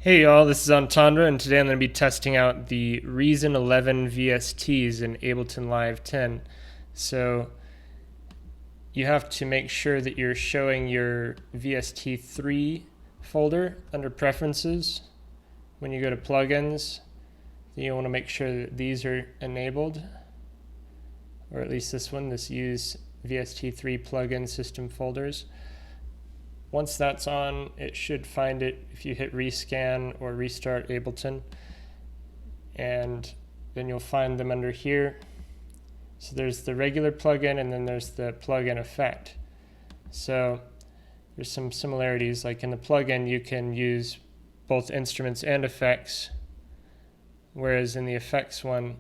Hey y'all, this is Antandra, and today I'm going to be testing out the Reason 11 VSTs in Ableton Live 10. So you have to make sure that you're showing your VST3 folder under Preferences. When you go to Plugins, you want to make sure that these are enabled, or at least this one, this Use VST3 Plugin System Folders. Once that's on, it should find it if you hit rescan or restart Ableton, and then you'll find them under here. So there's the regular plugin and then there's the plugin effect. So there's some similarities, like in the plugin you can use both instruments and effects, whereas in the effects one,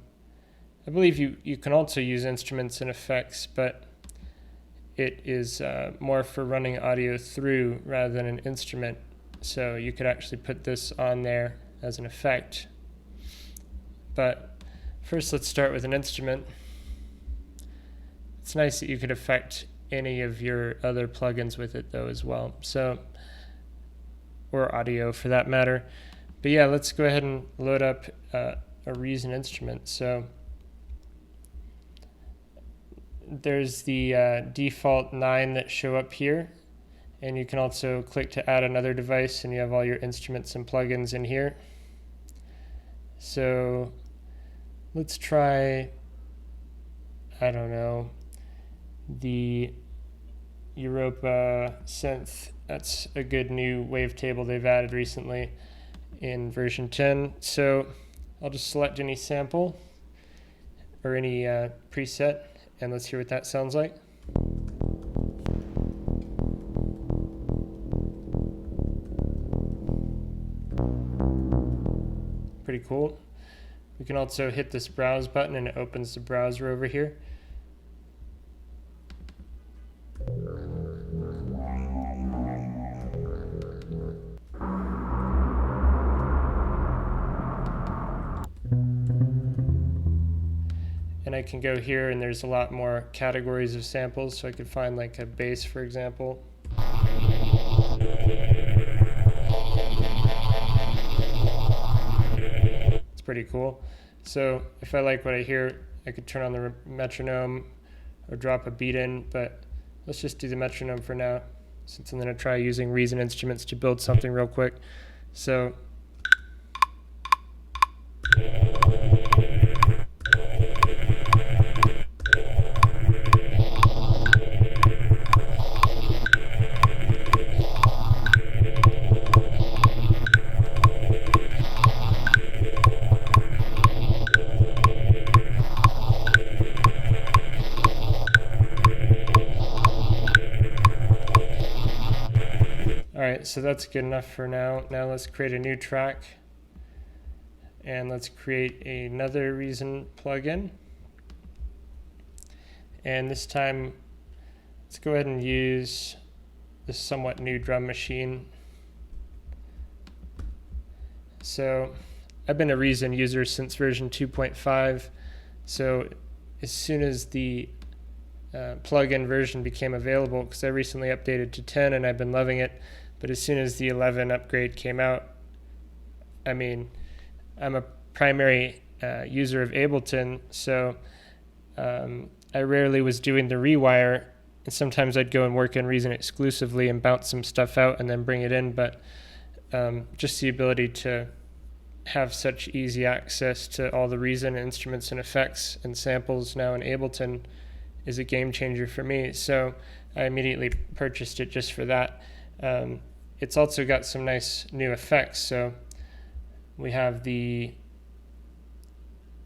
I believe you can also use instruments and effects, but it is more for running audio through rather than an instrument. So you could actually put this on there as an effect. But first let's start with an instrument. It's nice that you could affect any of your other plugins with it though as well. So, or audio for that matter. But yeah, let's go ahead and load up a Reason instrument. So there's the default 9 that show up here, and you can also click to add another device and you have all your instruments and plugins in here. So let's try, I don't know, the Europa synth. That's a good new wavetable they've added recently in version 10. So I'll just select any sample or any preset, and let's hear what that sounds like. Pretty cool. We can also hit this browse button and it opens the browser over here. And I can go here and there's a lot more categories of samples, so I could find like a bass, for example. It's pretty cool. So if I like what I hear, I could turn on the metronome or drop a beat in, but let's just do the metronome for now, since I'm going to try using Reason instruments to build something real quick. So alright, so that's good enough for now. Now let's create a new track, and let's create another Reason plugin. And this time, let's go ahead and use this somewhat new drum machine. So I've been a Reason user since version 2.5, so as soon as the plugin version became available, because I recently updated to 10 and I've been loving it, but as soon as the 11 upgrade came out, I mean, I'm a primary user of Ableton, so I rarely was doing the rewire, and sometimes I'd go and work in Reason exclusively and bounce some stuff out and then bring it in, but just the ability to have such easy access to all the Reason instruments and effects and samples now in Ableton is a game changer for me, so I immediately purchased it just for that. It's also got some nice new effects, so we have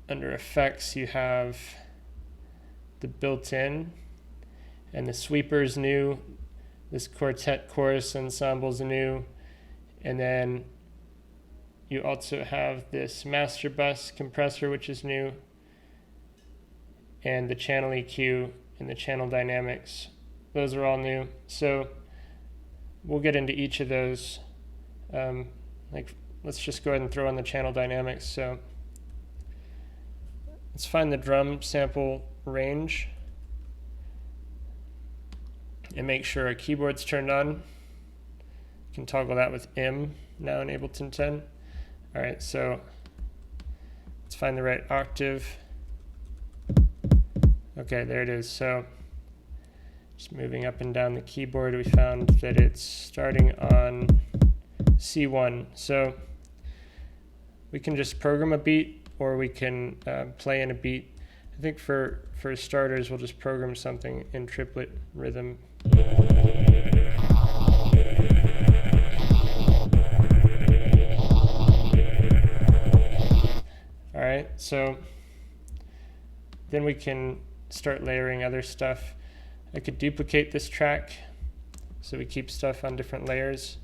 under effects you have the built-in, and the sweeper's new, this quartet chorus ensemble's new, and then you also have this master bus compressor, which is new, and the channel EQ and the channel dynamics. Those are all new. So we'll get into each of those. Let's just go ahead and throw in the channel dynamics. So let's find the drum sample range and make sure our keyboard's turned on. can toggle that with M now in Ableton 10. All right, so let's find the right octave. Okay, there it is. So just moving up and down the keyboard, we found that it's starting on C1. So we can just program a beat, or we can play in a beat. I think for starters, we'll just program something in triplet rhythm. All right, so then we can start layering other stuff. I could duplicate this track so we keep stuff on different layers,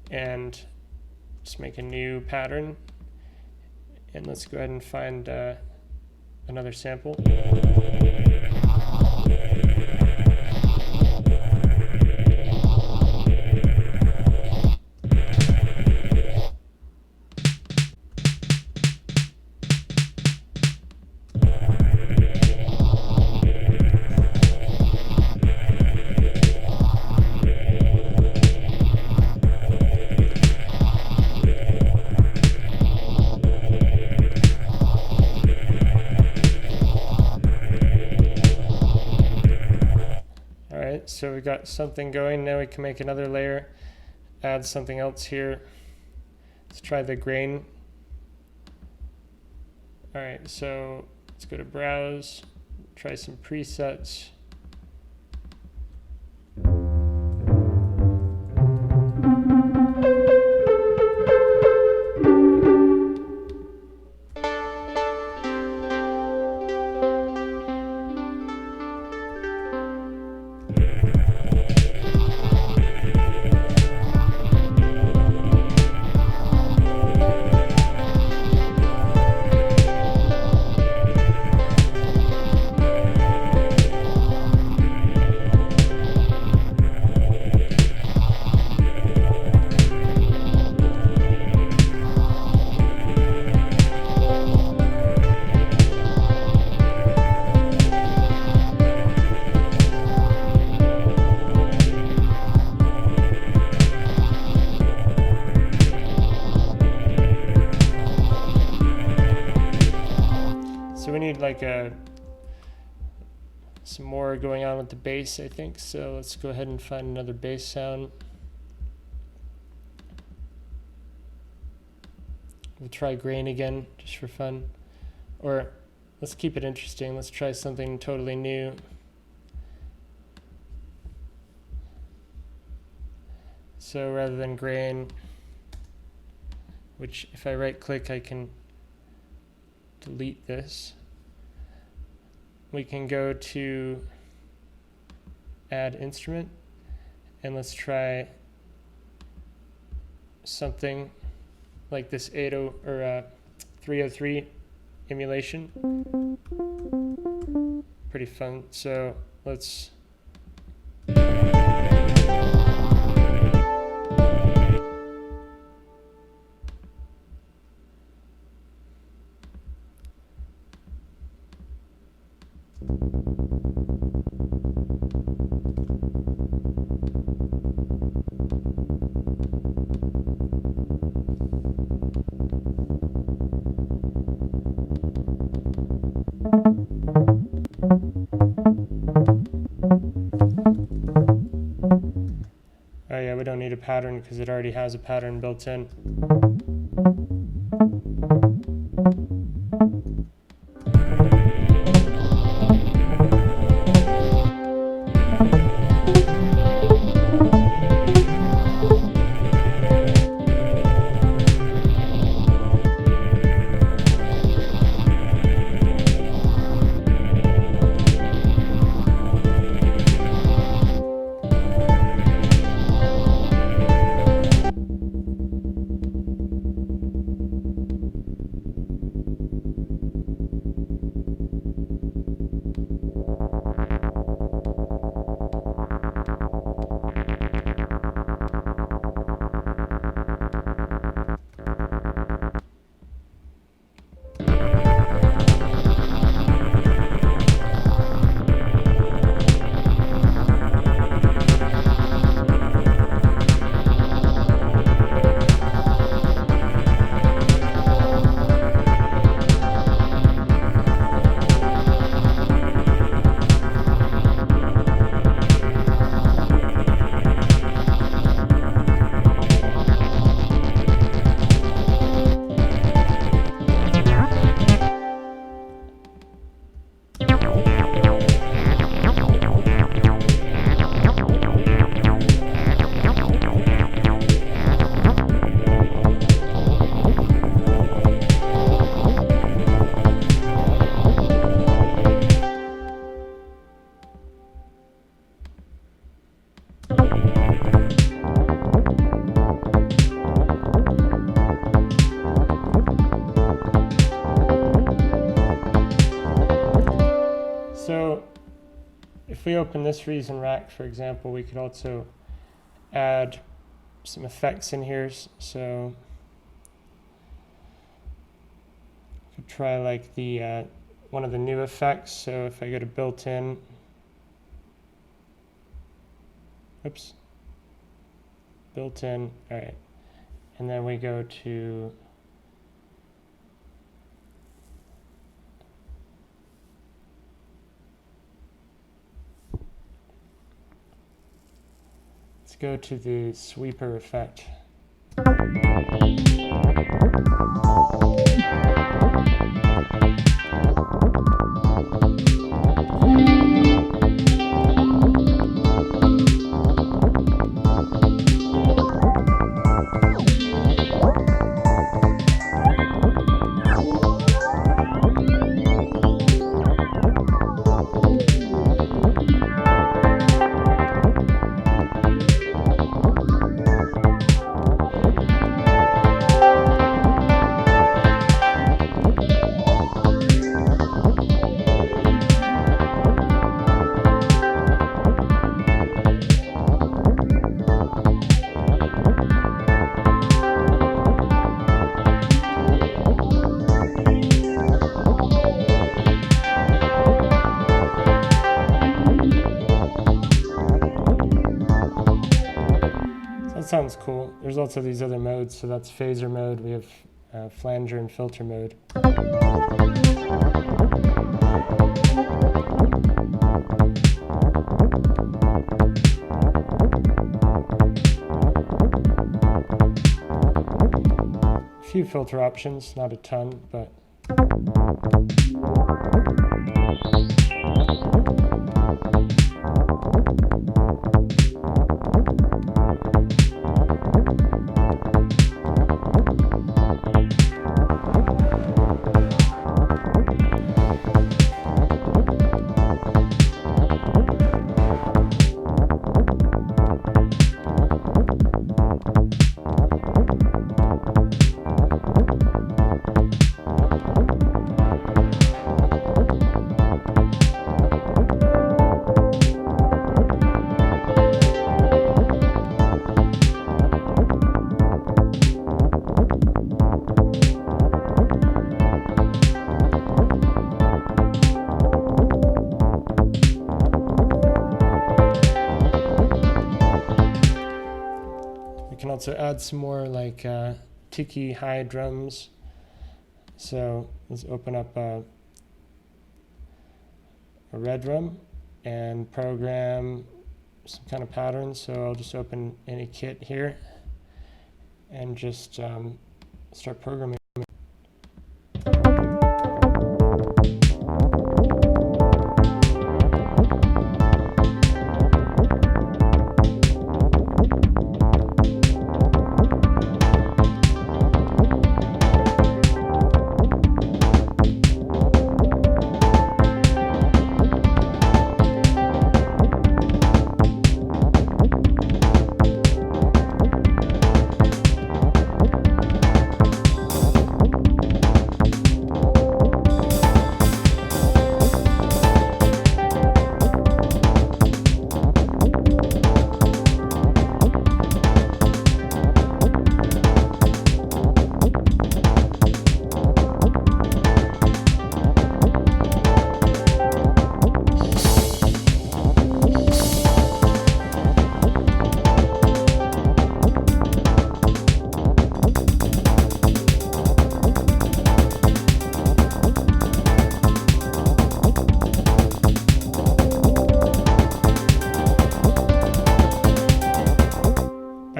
and just make a new pattern. And let's go ahead and find another sample. So we got something going. Now we can make another layer, add something else here. Let's try the grain. All right, so let's go to browse, try some presets. So we need like some more going on with the bass, I think. So let's go ahead and find another bass sound. We'll try grain again, just for fun. Or let's keep it interesting. Let's try something totally new. So rather than grain, which if I right click I can delete this, we can go to add instrument, and let's try something like this 303 emulation. Pretty fun. So let's oh yeah, we don't need a pattern because it already has a pattern built in. if we open this reason rack, for example, we could also add some effects in here. So I could try like the one of the new effects. So if I go to built-in, oops, built-in, all right, and then we go to go to the sweeper effect. That sounds cool. There's also these other modes, so that's phaser mode. We have flanger and filter mode. A few filter options, not a ton, but also add some more like tiki high drums. So let's open up a red drum and program some kind of pattern. So I'll just open any kit here and just start programming.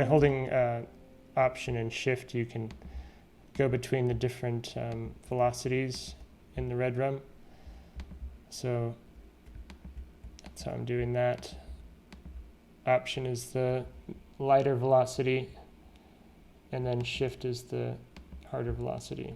Holding Option and Shift, you can go between the different velocities in the red drum. So that's how I'm doing that. Option is the lighter velocity, and then Shift is the harder velocity.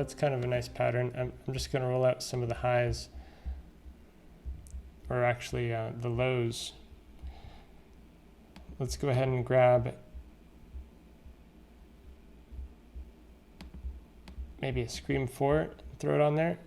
that's kind of a nice pattern. I'm just going to roll out some of the highs, or actually the lows. Let's go ahead and grab maybe a Scream 4, throw it on there.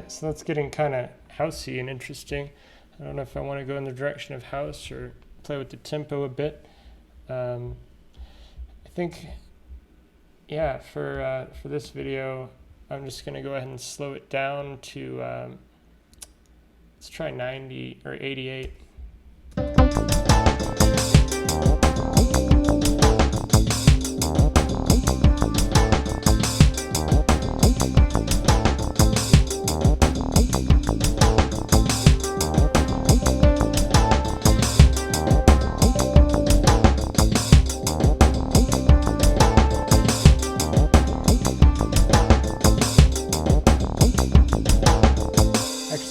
So that's getting kind of housey and interesting. I don't know if I want to go in the direction of house or play with the tempo a bit. I think, yeah, for this video, I'm just going to go ahead and slow it down to, let's try 90 or 88.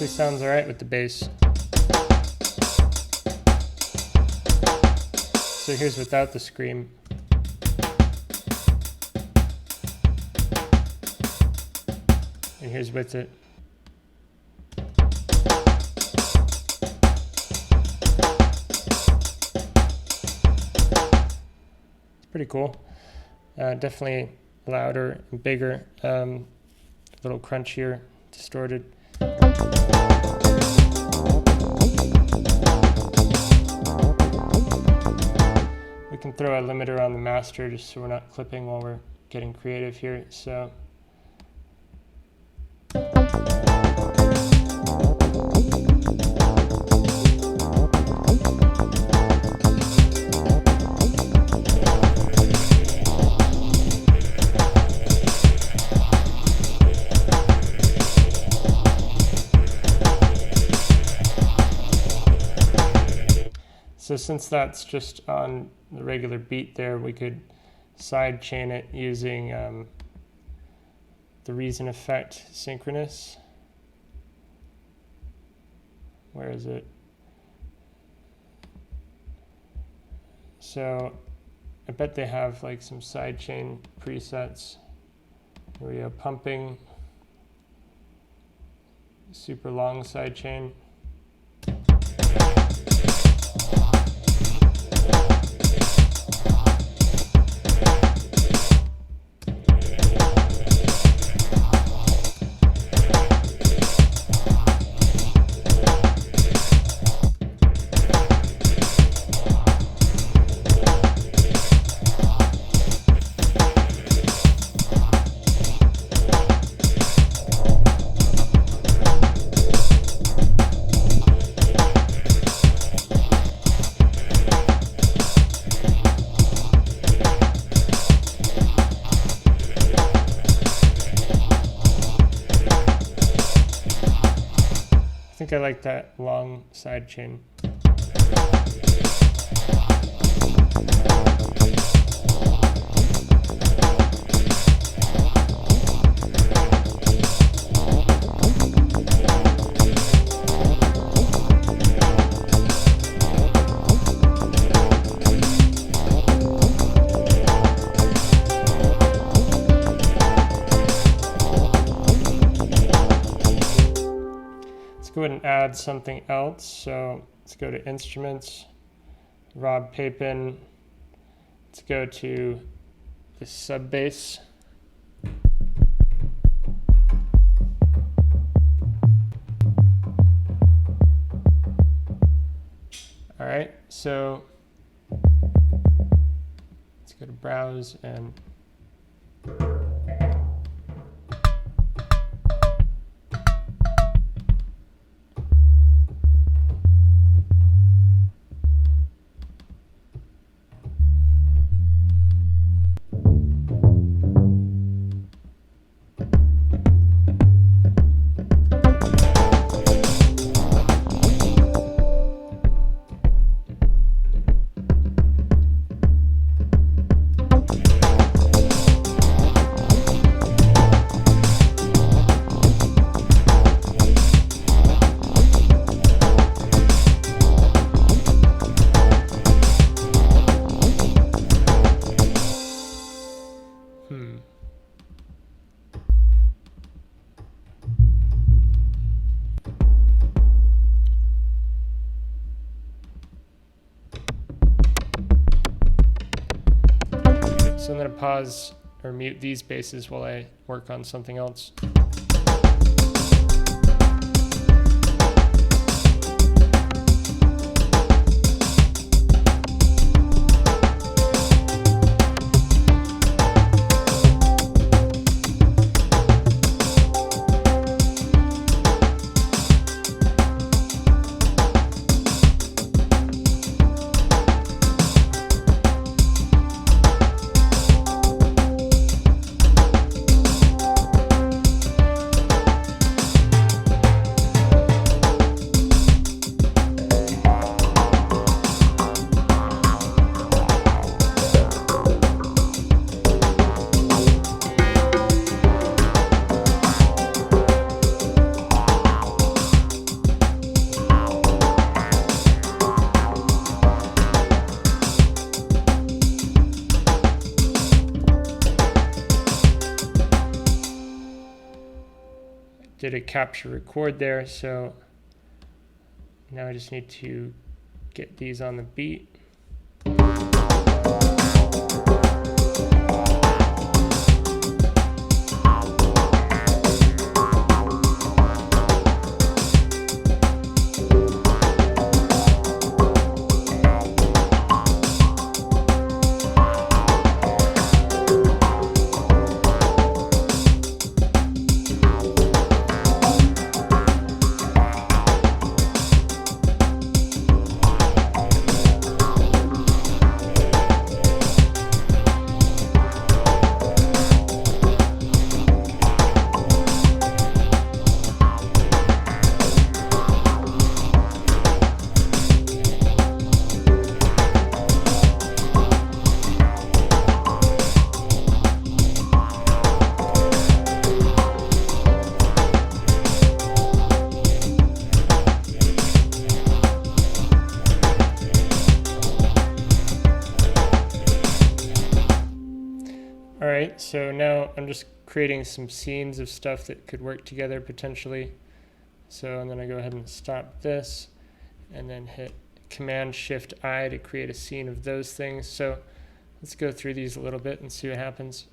Sounds all right with the bass. So here's without the scream. And here's with it. It's pretty cool. Definitely louder and bigger, a little crunchier, distorted. We can throw a limiter on the master just so we're not clipping while we're getting creative here. So So since that's just on the regular beat there, we could side chain it using the Reason effect synchronous. Where is it? So I bet they have like some sidechain presets. Here we go, pumping, super long sidechain. I think I like that long side chain. add something else. So let's go to Instruments, Rob Papin. Let's go to the sub bass. All right, so let's go to Browse and so I'm going to pause or mute these basses while I work on something else. Did a capture record there, so now I just need to get these on the beat. Alright, so now I'm just creating some scenes of stuff that could work together potentially. So I'm going to go ahead and stop this and then hit Command-Shift-I to create a scene of those things. So let's go through these a little bit and see what happens.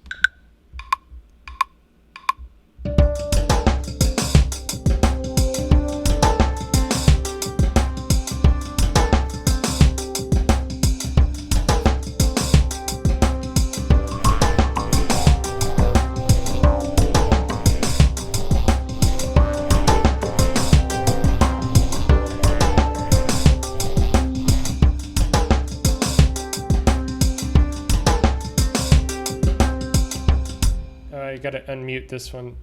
I gotta unmute this one.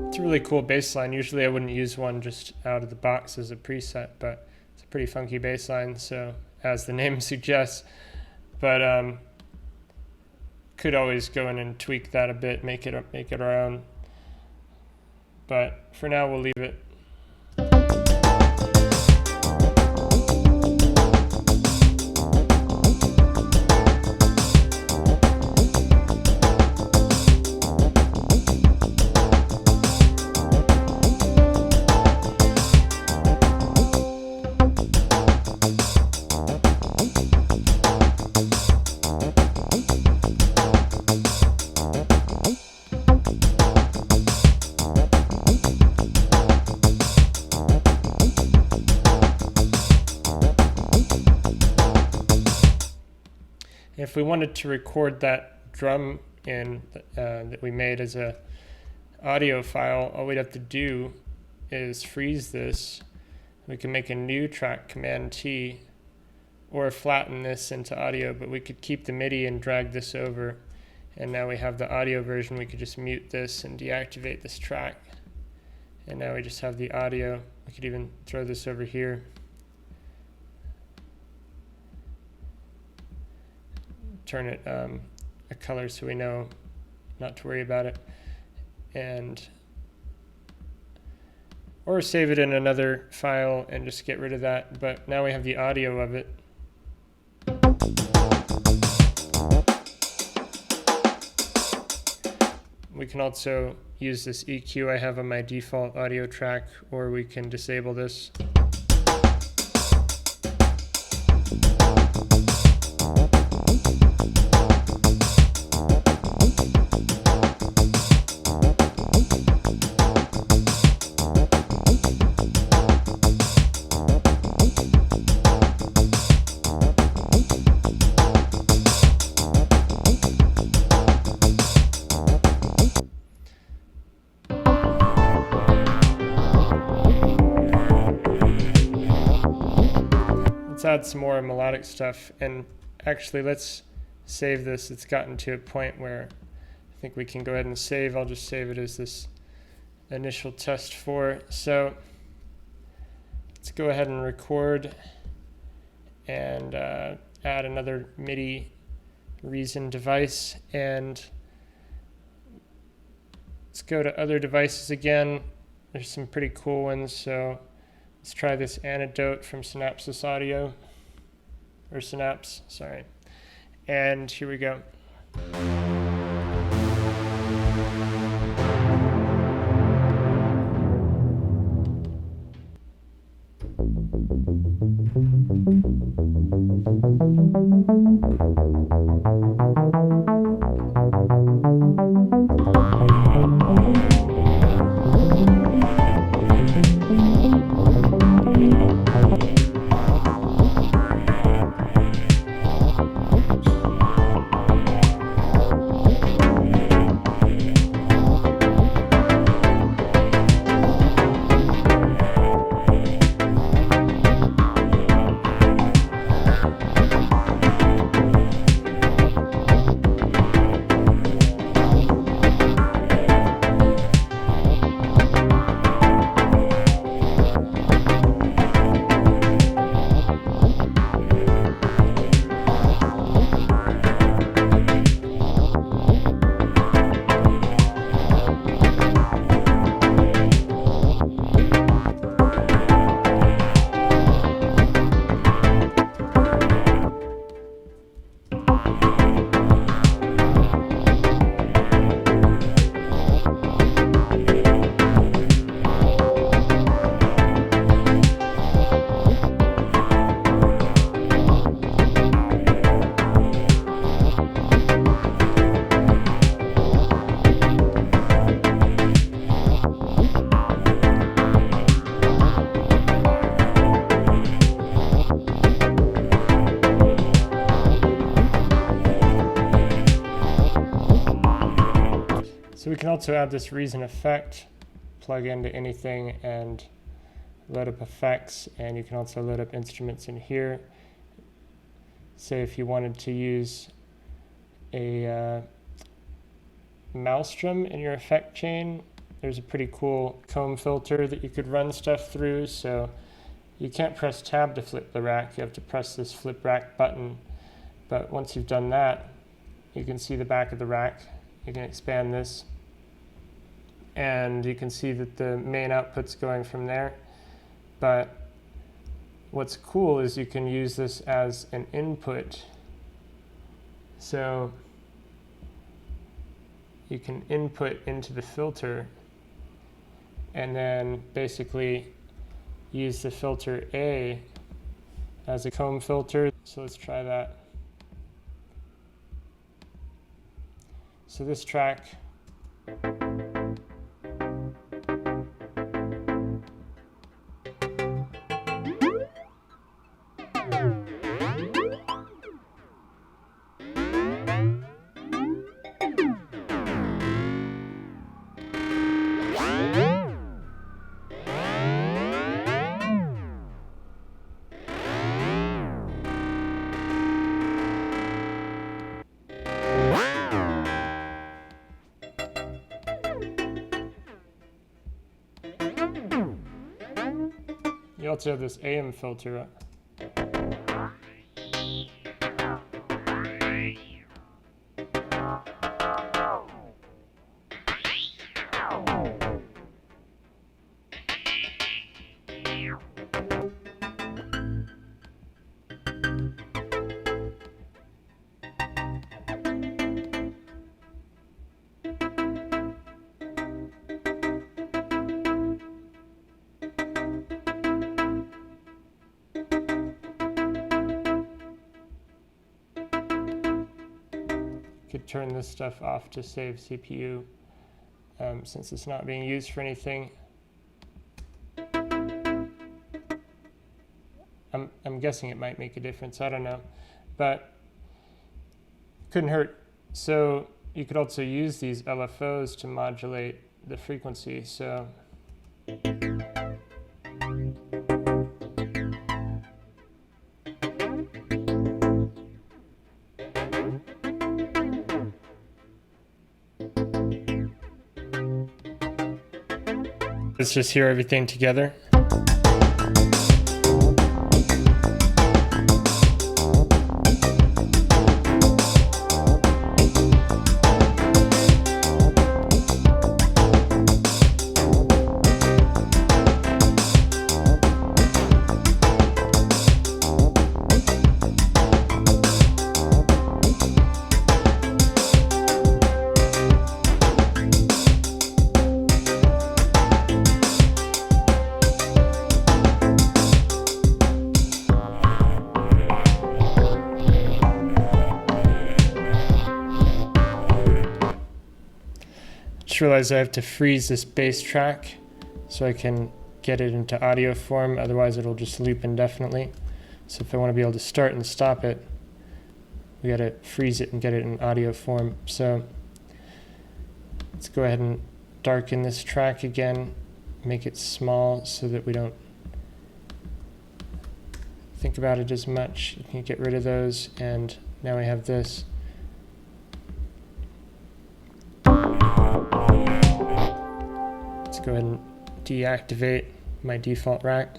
It's a really cool bass line. Usually I wouldn't use one just out of the box as a preset, but it's a pretty funky bass line, so as the name suggests. But could always go in and tweak that a bit, make it our own. But for now we'll leave it. if we wanted to record that drum in that we made as a audio file, all we'd have to do is freeze this. We can make a new track, Command T, or flatten this into audio, but we could keep the MIDI and drag this over. And now we have the audio version. We could just mute this and deactivate this track. And now we just have the audio. We could even throw this over here. Turn it a color so we know not to worry about it. Or save it in another file and just get rid of that. But now we have the audio of it. We can also use this EQ I have on my default audio track, or we can disable this. Let's add some more melodic stuff, and actually let's save this. It's gotten to a point where I think we can go ahead and save. I'll just save it as this initial test 4. So let's go ahead and record and add another MIDI Reason device, and let's go to other devices again. There's some pretty cool ones, so let's try this Antidote from Synapse Audio, or Synapse, sorry. And here we go. So we can also add this Reason effect, plug into anything and load up effects, and you can also load up instruments in here. Say if you wanted to use a maelstrom in your effect chain, there's a pretty cool comb filter that you could run stuff through. So you can't press tab to flip the rack, you have to press this flip rack button. But once you've done that, you can see the back of the rack. You can expand this, and you can see that the main output's going from there. But what's cool is you can use this as an input. So you can input into the filter and then basically use the filter A as a comb filter. So let's try that. So this track, You also have this AM filter. Could turn this stuff off to save CPU since it's not being used for anything. I'm guessing it might make a difference, I don't know, but couldn't hurt. So you could also use these LFOs to modulate the frequency. So let's just hear everything together. Realize I have to freeze this bass track so I can get it into audio form, otherwise it'll just loop indefinitely. So if I want to be able to start and stop it, we got to freeze it and get it in audio form. So let's go ahead and darken this track again, make it small so that we don't think about it as much. You can get rid of those, and now we have this. Let's go ahead and deactivate my default rack.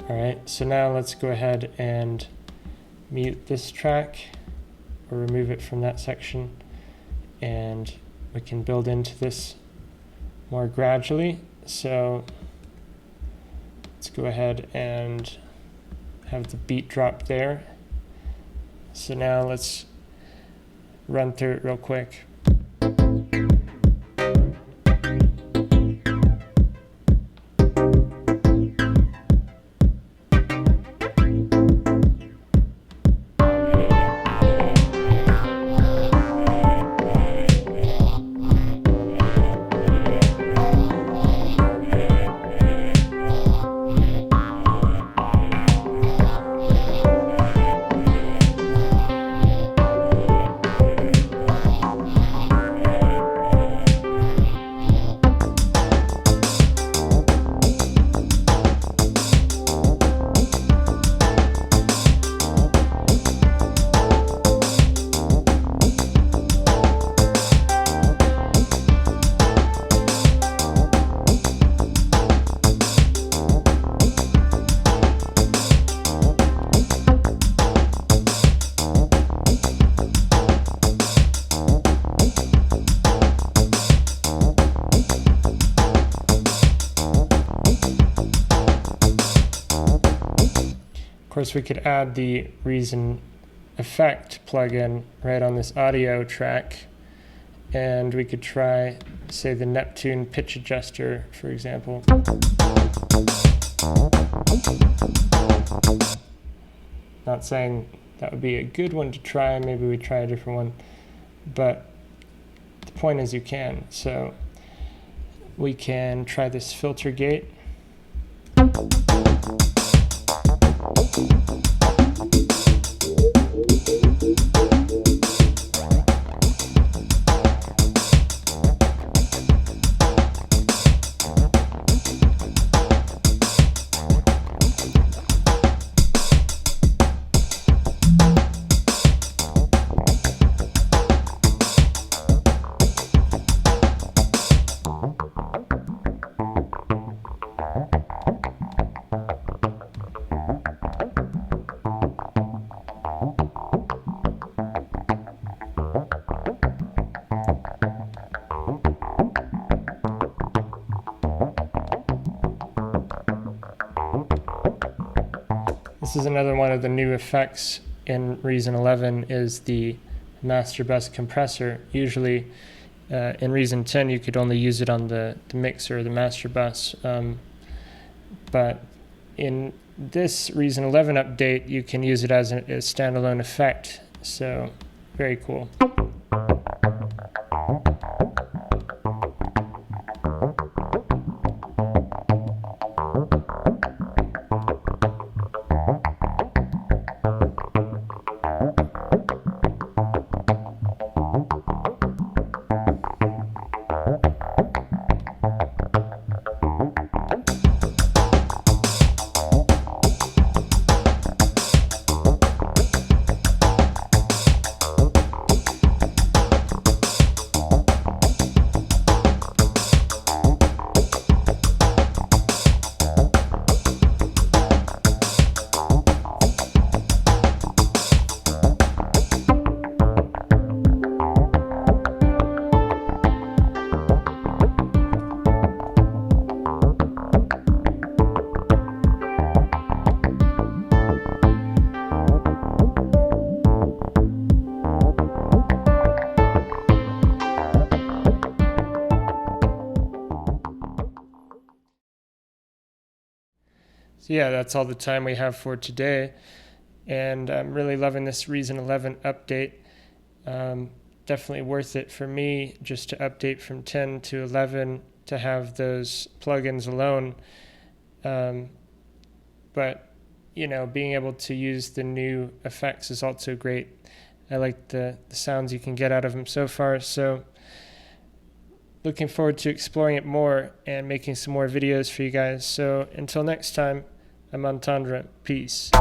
Alright, so now let's go ahead and mute this track or remove it from that section, and we can build into this more gradually. So let's go ahead and have the beat drop there. So now let's run through it real quick. Of course, we could add the Reason effect plugin right on this audio track, and we could try, say, the Neptune pitch adjuster, for example. Not saying that would be a good one to try, maybe we try a different one, but the point is you can. So we can try this filter gate. This is another one of the new effects in Reason 11 is the master bus compressor. Usually in Reason 10 you could only use it on the mixer or the master bus, but in this Reason 11 update you can use it as a standalone effect, so very cool. So yeah, that's all the time we have for today, and I'm really loving this Reason 11 update. Definitely worth it for me just to update from 10 to 11 to have those plugins alone. But you know, being able to use the new effects is also great. I like the sounds you can get out of them so far, so looking forward to exploring it more and making some more videos for you guys. So until next time, I'm Antandra. Peace.